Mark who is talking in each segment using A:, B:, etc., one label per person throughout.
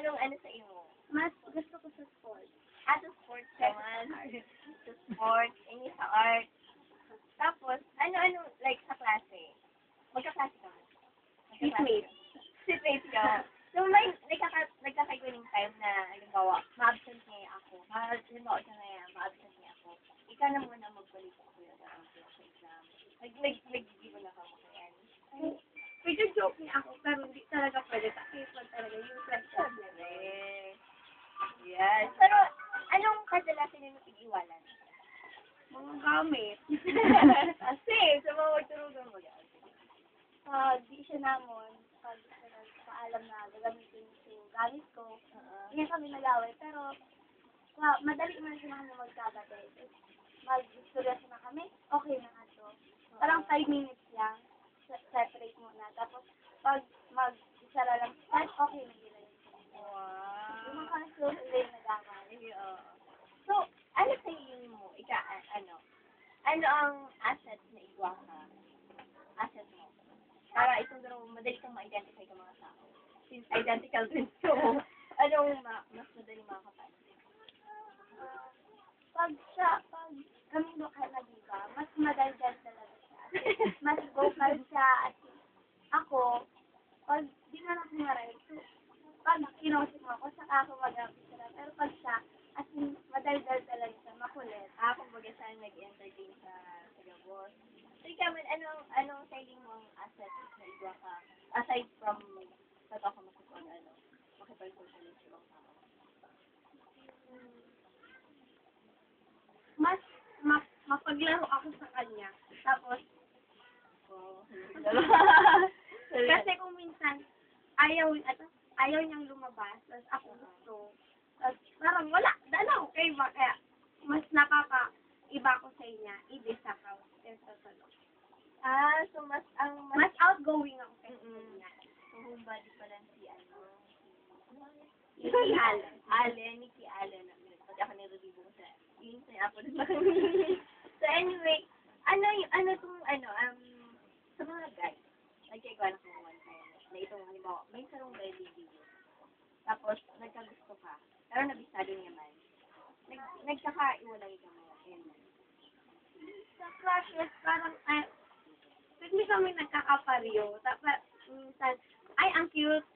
A: Anong ano sa iyo?
B: Mas gusto ko sa sports.
A: Sa sports naman. Sa sports, ini sa art. Tapos, ano, like, sa klase. Magkaklase ka mo.
B: Seatmate.
A: Seatmate ka. So, may nagkakaguning time na, halimbawa, ma-absent niya ako. Halimbawa siya na yan, ma-absent niya ako. Ikaw na muna magbalik ako yung sa exam. Nag-give na ka mo kaya.
B: Medyo joke niya ako, pero hindi talaga pwede. Kasi pag talaga yung question.
A: Yes. Pero, anong kadalasan yung pag-iwanan?
B: Mga gamit.
A: Kasi, sa mga magturugan mo yan.
B: Di siya namon, pag paalam na gagamitin yung gamit ko, hindi kami nag-away. Pero, madali man siya na kami magkabate. Mag-istorya siya na kami, okay na nga to. Parang 5 minutes lang, separate muna. Tapos, pag mag-isara lang, okay na sila yun.
A: Wow.
B: Yung mga kasunod, hindi yung nag-away.
A: So, ano sa hiling mo? Ano ang asset na igwa ka? Asset mo? Para itong madali kang ma-identify ng mga tao. Since identical din so, anong mas madali makakapansin?
B: Pag kami lokal na diba, mas madaldal talaga siya. Mas vocal siya at ako, pag di na lang kumaray, so, pag kinosip mo ako, saka ako mag-apit sila. Pero pag siya, as in, madaldal talaga siya, makulit.
A: Kumbaga saan nag-entertain sa gabos. So, ikaw, anong selling mo ang asset na igwa ka? Aside from, tataw ka makipag-socialize sa ibang tao.
B: Mas mapaglaro ako sa kanya. Tapos, kasi kung minsan, ayaw niyang lumabas, tapos ako gusto, tapos parang wala, dalaw, okay ba? Kaya, mas nakaka-iba ko sa inya, ibisa ka, kesa sa loob.
A: So mas
B: outgoing ako kay niya.
A: So, homebody pa lang si
B: Nikki Allen.
A: Nikki Allen. Pati ako nirulibo ko sa ako na So, anyway, sa mga guys, nagkaigawa na kung one time, na itong, halimbawa, may sarong guy video. Tapos, nagkagusto ka, pero nabisado niya man. Nagkakaiwalay ka mo.
B: Sa crushes, parang, hindi kami nagkakapariyo. Tapos, minsan, ay, ang cute.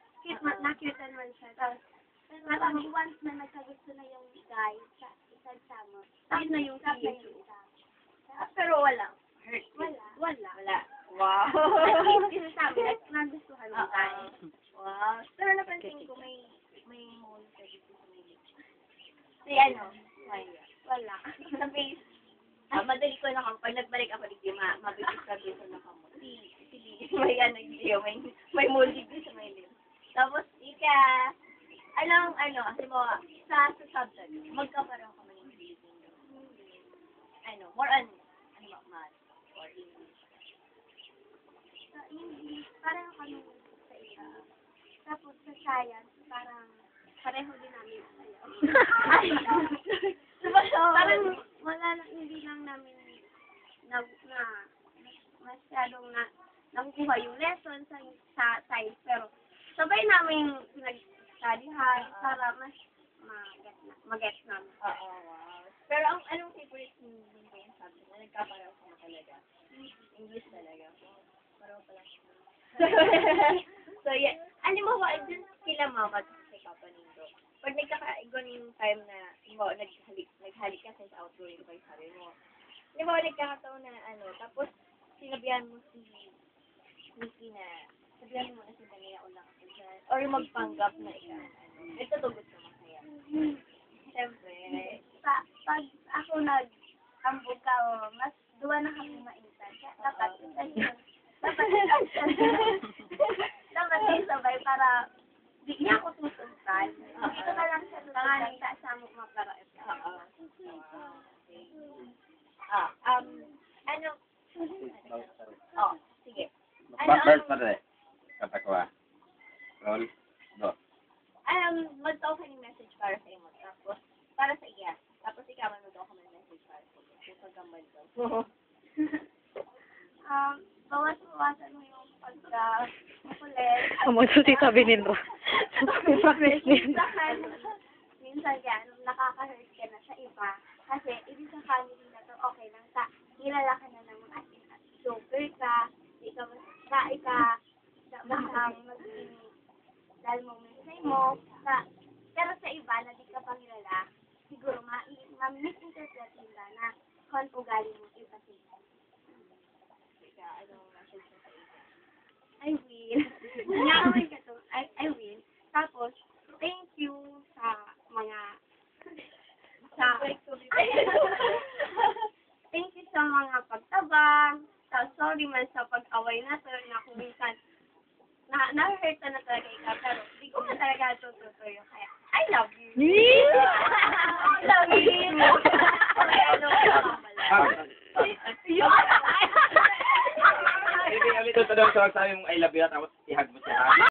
B: Na-cute naman siya. Tapos, parang once na nagkagusto na yung guy, isang sama. Tapos na yung issue.
A: Pero wala. Hurt.
B: Wala.
A: Wow.
B: Kasi sabi, nagustuhan mo tayo.
A: Wow. Pero napansin ko, may mole ka dito sa may lips. Si Maya.
B: Wala.
A: Sa face. Madali ko na kung pag nagbalik ako dito, mabibis na kamo. Si may mole dito sa may lips. Tapos, kasi mo, sa subject, magkaparoon ka man yung reading. More on, math or English.
B: Sa English, parang kami sa isa. Tapos sa science, parang pareho din namin parang wala lang, hindi lang namin na masyadong nakukuha yung lesson sa science. Pero sabay namin pinag-studyhan para mas mag-gets namin.
A: Wow. Pero anong favorite mo yung subject na nagkaparaw ka na talaga? English talaga. Paraw pala siya. So, yeah. Alam mo ba, dun kila mama sa papa nindo. Pag nagkakaigon yung time na, naghalik ka sa outgoing ba yung sabi mo. Alam mo, nagkakataon na tapos sinabihan mo si Nikki na, sabihan mo na si Daniela ulang ako dyan. Or magpanggap na nagtatugot ka masaya. Siyempre.
B: Pag ako nag-ambog ka, mas duwa na kami maintan. Dapat sabay para di niya ako tutuntan. Dito na lang siya tutuntan sa mo maparoon.
A: Sige.
C: Bird pa rin. Kata ko Roll. Do.
A: Mag-taw ka ng message para sa imo. Tapos, para sa iya. Tapos, ikaw mag-taw ka ng message para sa iyo. Yung pagkambal ko.
B: Bawas-bawasan mo yung pagka-makulit.
D: Amo, sabi ni Nro.
B: minsan yan, nakaka-hurt ka na sa iba. Kasi, ibig sa family na to, okay lang sa, nilala ka na naman as in, joker ka, di ka masasay ka, basta maging dahil moment mo, pero sa iba na di ka pa nilala, siguro ma-misinterpret nila na kung ugali mo iba sila. I will. Nangyawin ka to. I will. Tapos, thank you sa mga thank you sa mga pagtabang, sorry man sa pag-away natin na kung minsan na-hurt na talaga ikaw, pero hindi ko na talaga tututuyo. Kaya, I love you. I love you.
C: Hindi kami tutulong sa sabi mong I love you tapos ihag mo siya.